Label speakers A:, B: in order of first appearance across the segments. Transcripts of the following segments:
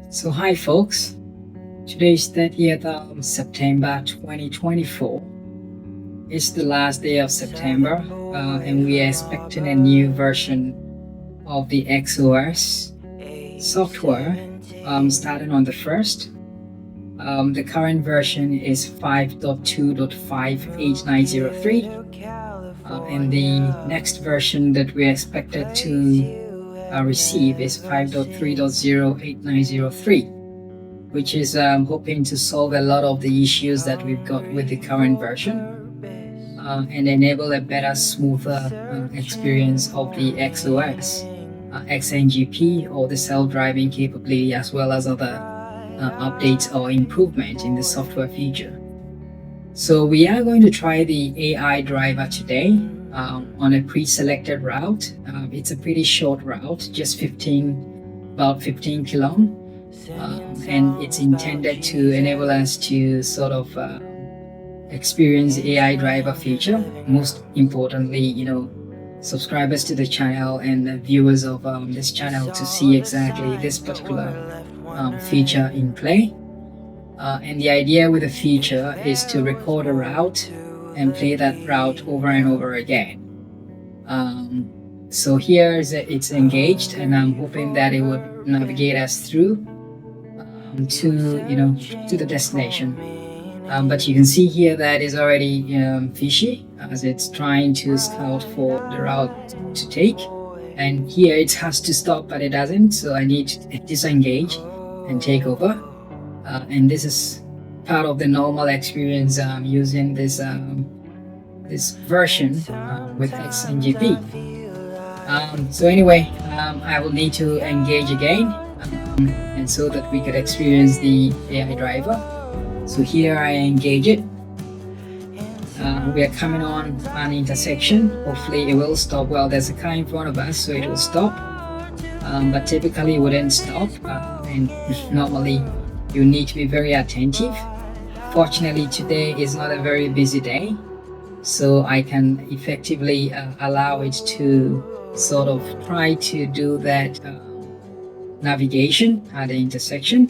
A: So hi folks, today is 30th of September 2024. It's the last day of September and we are expecting a new version of the XOS software starting on the 1st. The current version is 5.2.58903 and the next version that we are expected to receive is 5.3.08903, which is hoping to solve a lot of the issues that we've got with the current version and enable a better, smoother experience of the XOS, XNGP, or the self-driving capability, as well as other updates or improvement in the software feature. So we are going to try the AI driver today on a pre-selected route. It's a pretty short route, just about 15 km, and it's intended to enable us to sort of experience the AI driver feature. Most importantly, subscribers to the channel and the viewers of this channel to see exactly this particular feature in play. And the idea with the feature is to record a route and play that route over and over again. So here it's engaged, and I'm hoping that it would navigate us through to the destination. But you can see here that is already fishy, as it's trying to scout for the route to take. And here it has to stop, but it doesn't. So I need to disengage and take over. And this is part of the normal experience using this version with XNGP. So anyway, I will need to engage again, and so that we could experience the AI driver. So here I engage it. We are coming on an intersection. Hopefully it will stop. Well, there's a car in front of us, so it will stop. But typically it wouldn't stop, and normally you need to be very attentive. Fortunately, today is not a very busy day, so I can effectively allow it to sort of try to do that navigation at the intersection.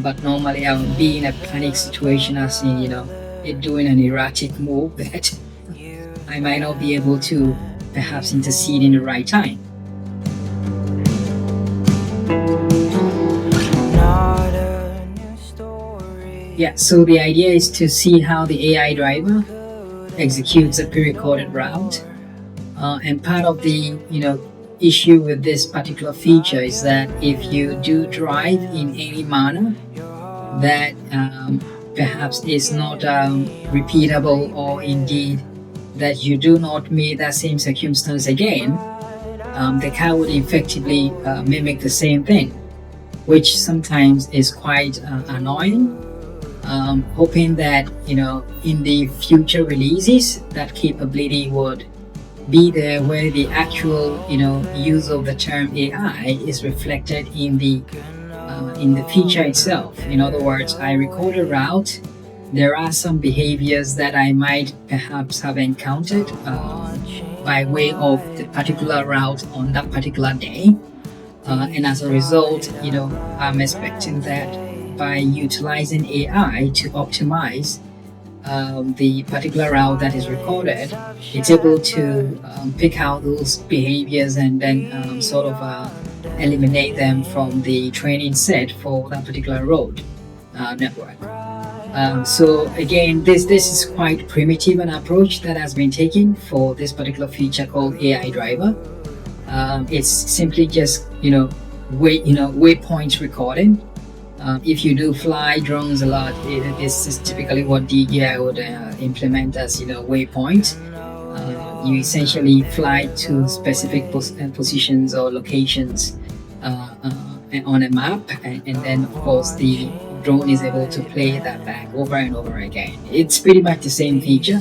A: But normally I would be in a panic situation, as in, it doing an erratic move that I might not be able to perhaps intercede in the right time. Yeah, so the idea is to see how the AI driver executes a pre-recorded route. And part of the issue with this particular feature is that if you do drive in any manner that perhaps is not repeatable, or indeed that you do not meet that same circumstance again, the car would effectively mimic the same thing, which sometimes is quite annoying. Hoping that in the future releases that capability would be there, where the actual use of the term AI is reflected in the feature itself. In other words, I record a route, there are some behaviors that I might perhaps have encountered by way of the particular route on that particular day, and as a result I'm expecting that by utilizing AI to optimize the particular route that is recorded, it's able to pick out those behaviors and then sort of eliminate them from the training set for that particular road network. So again, this is quite primitive an approach that has been taken for this particular feature called AI driver. It's simply just waypoint recording. If you do fly drones a lot, this is typically what DJI would implement as waypoint. You essentially fly to specific positions or locations on a map, and then of course the drone is able to play that back over and over again. It's pretty much the same feature.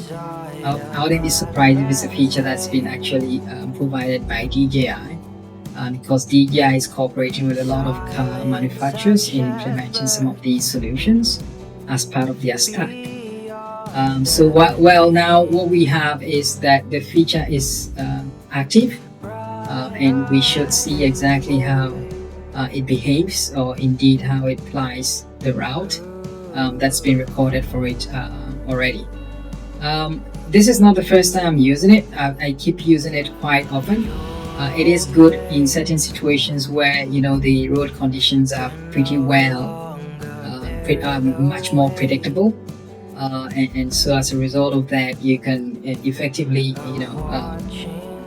A: I wouldn't be surprised if it's a feature that's been actually provided by DJI. Because DJI is cooperating with a lot of car manufacturers in implementing some of these solutions as part of their stack. So what we have is that the feature is active, and we should see exactly how it behaves, or indeed how it applies the route that's been recorded for it already. This is not the first time I'm using it. I keep using it quite often. It is good in certain situations where the road conditions are pretty well, much more predictable, and so as a result of that, you can effectively,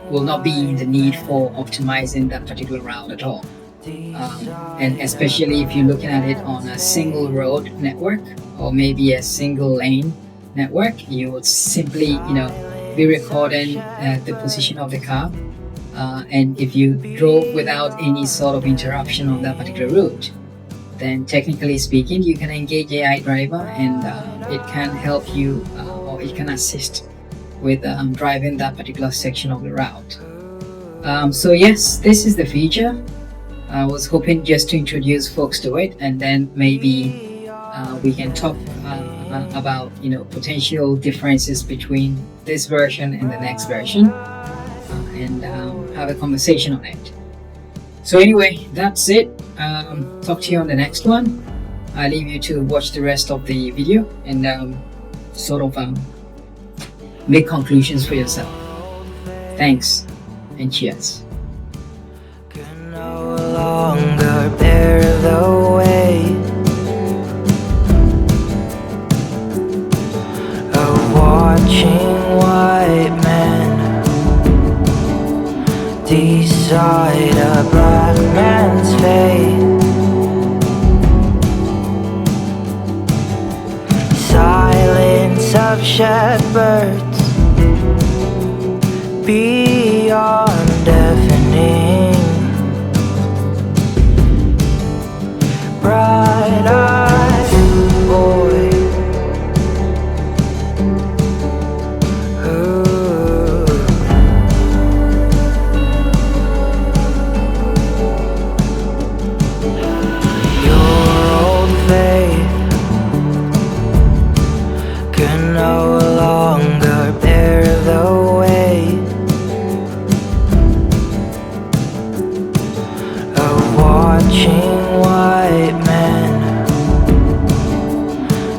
A: will not be in the need for optimizing that particular route at all. And especially if you're looking at it on a single road network or maybe a single lane network, you would simply be recording the position of the car, and if you drove without any sort of interruption on that particular route, then technically speaking you can engage AI driver, and it can help you, or it can assist with driving that particular section of the route. So yes, this is the feature. I was hoping just to introduce folks to it, and then maybe we can talk about potential differences between this version and the next version, and have a conversation on it. So anyway, that's it. Talk to you on the next one. I leave you to watch the rest of the video and sort of make conclusions for yourself. Thanks and cheers.
B: Can no longer bear the weight of watching white men decide a black man's fate. Silence of shepherds beyond deafening. Bright-eyed boy, your old faith can no longer bear the weight of watching white men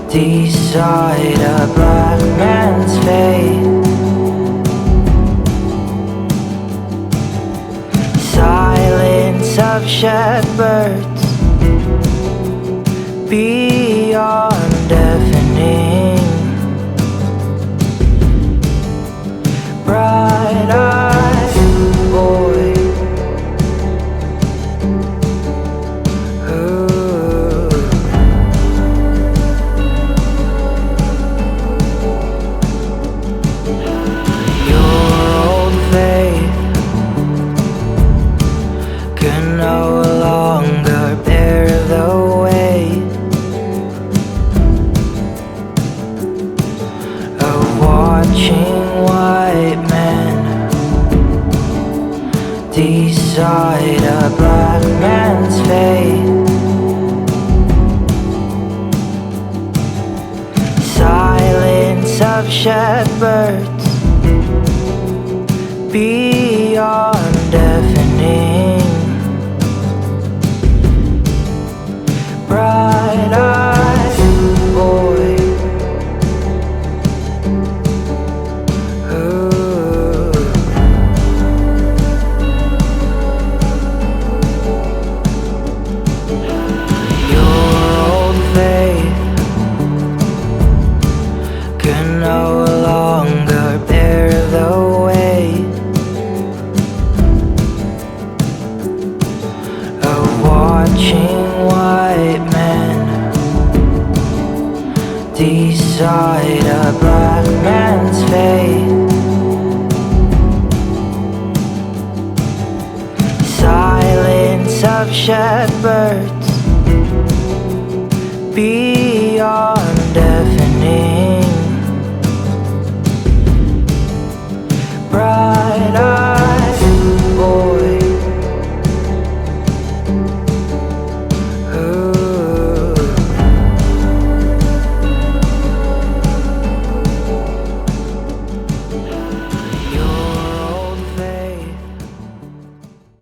B: decide a black man's fate. Silence of shepherds beyond deafening. Bright-eyed boy, your old faith can no longer bear the weight of watching white men decide a black man's fate. Silence of shepherds beyond deafening. Bright-eyed boy, your old faith can no longer bear the weight of watching white men decide a black man's fate. Silence of shepherds